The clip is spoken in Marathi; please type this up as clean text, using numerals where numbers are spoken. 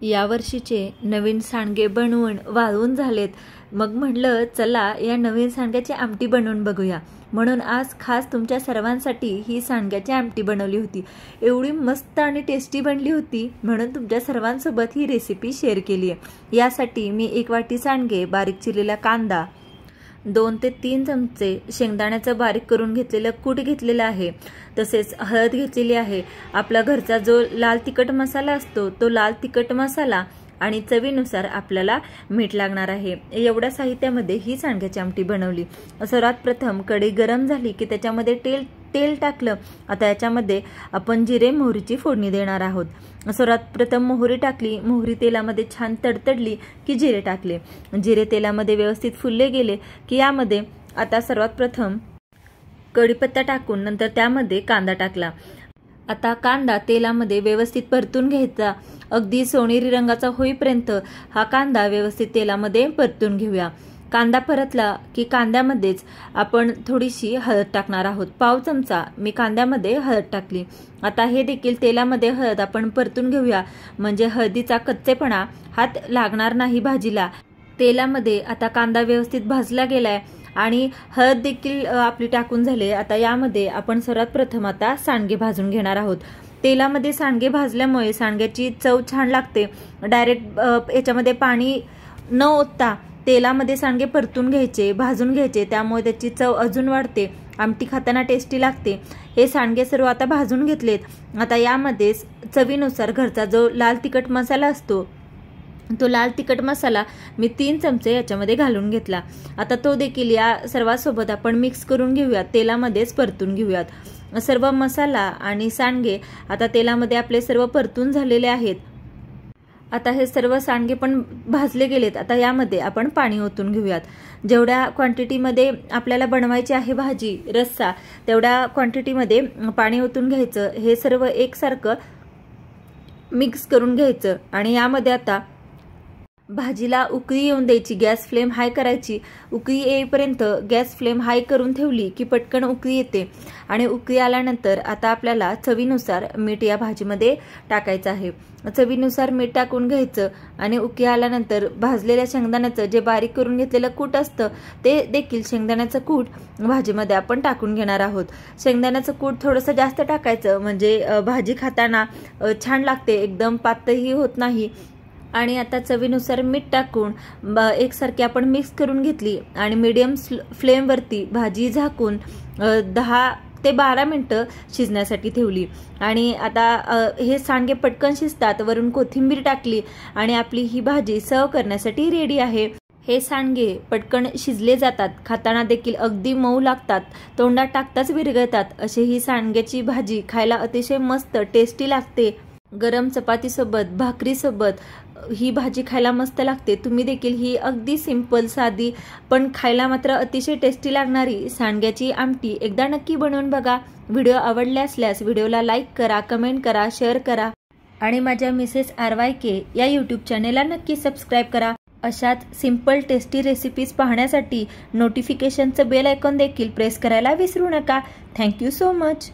यावर्षीचे नवीन सांडगे बनवून वाळून झालेत। मग म्हणलं चला या नवीन सांडग्याची आमटी बनवून बघूया। म्हणून आज खास तुमच्या सर्वांसाठी ही सांडग्याची आमटी बनवली होती। एवढी मस्त आणि टेस्टी बनली होती म्हणून तुमच्या सर्वांसोबत ही रेसिपी शेअर केली आहे। यासाठी मी 1 वाटी सांडगे, बारीक चिरलेला कांदा, 2 ते 3 चमचे शेंगदाण्याचं बारीक करून घेतलेलं कूट घेतलेलं आहे। तसेच हळद घेतलेली आहे। आपला घरचा जो लाल तिखट मसाला असतो तो लाल तिखट मसाला आणि चवीनुसार आपल्याला मीठ लागणार आहे। एवढ्या साहित्यामध्ये ही सांडग्याची आमटी बनवली। सर्वात प्रथम कढई गरम झाली की त्याच्यामध्ये तेल टाकलं। आता याच्यामध्ये आपण जिरे मोहरीची फोडणी देणार आहोत। सर्वात प्रथम मोहरी टाकली। मोहरी तेलामध्ये छान तडतडली की जिरे टाकले। जिरे तेलामध्ये व्यवस्थित फुलले गेले की यामध्ये आता सर्वात प्रथम कढीपत्ता टाकून नंतर त्यामध्ये कांदा टाकला। आता कांदा तेलामध्ये व्यवस्थित परतून घ्यायचा। अगदी सोनेरी रंगाचा होईपर्यंत हा कांदा व्यवस्थित तेलामध्ये परतून घेऊया। कांदा परतला की कांद्यामध्येच आपण थोडीशी हळद टाकणार आहोत। पाव चमचा मी कांद्यामध्ये हळद टाकली। आता हे देखील तेलामध्ये हळद आपण परतून घेऊया, म्हणजे हळदीचा कच्चेपणा हात लागणार नाही भाजीला। तेलामध्ये आता कांदा व्यवस्थित भाजला गेलाय आणि हळद देखील आपली टाकून झाले। आता यामध्ये आपण सर्वात प्रथम आता सांडगे भाजून घेणार आहोत। तेलामध्ये सांडगे भाजल्यामुळे सांडग्याची चव छान लागते। डायरेक्ट याच्यामध्ये पाणी न ओतता तेलामध्ये सांडगे परतून घ्यायचे, भाजून घ्यायचे, त्यामुळे त्याची चव अजून वाढते, आमटी खाताना टेस्टी लागते। हे सांडगे सर्व आता भाजून घेतलेत। आता यामध्ये चवीनुसार घरचा जो लाल तिखट मसाला असतो तो लाल तिखट मसाला मी 3 चमचे याच्यामध्ये घालून घेतला। आता तो देखील या सर्वांसोबत आपण मिक्स करून घेऊयात, तेलामध्येच परतून घेऊयात। सर्व मसाला आणि सांडगे आता तेलामध्ये आपले सर्व परतून झालेले आहेत। आता हे सर्व सांडगे पण भाजले गेलेत। आता यामध्ये आपण पाणी ओतून घेऊयात। जेवढ्या क्वांटिटीमध्ये आपल्याला बनवायची आहे भाजी रस्सा तेवढ्या क्वांटिटीमध्ये पाणी ओतून घ्यायचं। हे सर्व एकसारखं मिक्स करून घ्यायचं आणि यामध्ये आता भाजीला उकळी येऊन द्यायची। गॅस फ्लेम हाय करायची। उकळी येईपर्यंत गॅस फ्लेम हाय करून ठेवली की पटकन उकळी येते आणि उकळी आल्यानंतर आता आपल्याला चवीनुसार मीठ या भाजीमध्ये टाकायचं आहे। चवीनुसार मीठ टाकून घ्यायचं आणि उकळी आल्यानंतर भाजलेल्या शेंगदाण्याचं जे बारीक करून घेतलेलं कूट असतं ते देखील शेंगदाण्याचं कूट भाजीमध्ये आपण टाकून घेणार आहोत। शेंगदाण्याचं कूट थोडंसं जास्त टाकायचं, म्हणजे भाजी खाताना छान लागते, एकदम पातळही होत नाही। आणि आता चवीनुसार मीठ टाकून एकसारखी आपण मिक्स करून घेतली आणि मीडियम फ्लेमवरती भाजी झाकून 10 ते 12 मिनिटं शिजण्यासाठी ठेवली। आणि आता हे सांडगे पटकन शिजतात। वरून कोथिंबीर टाकली आणि आपली ही भाजी सर्व करण्यासाठी रेडी आहे। हे सांडगे पटकन शिजले जातात, खाताना देखील अगदी मऊ लागतात, तोंडात टाकताच विरघळतात। अशी ही सांडग्याची भाजी खायला अतिशय मस्त टेस्टी लागते। गरम चपातीसोबत, भाकरीसोबत ही भाजी खायला मस्त लागते। तुम्ही देखील ही अगदी सिंपल, साधी पण खायला मात्र अतिशय टेस्टी लागणारी सांडग्याची आमटी एकदा नक्की बनवून बघा। व्हिडिओ आवडले असल्यास व्हिडिओला लाईक करा, कमेंट करा, शेअर करा आणि माझ्या मिसेस RYK या यूट्यूब चॅनेलला नक्की सबस्क्राईब करा। अशाच सिंपल टेस्टी रेसिपीज पाहण्यासाठी नोटिफिकेशनचं बेल आयकॉन देखील प्रेस करायला विसरू नका। Thank you so much.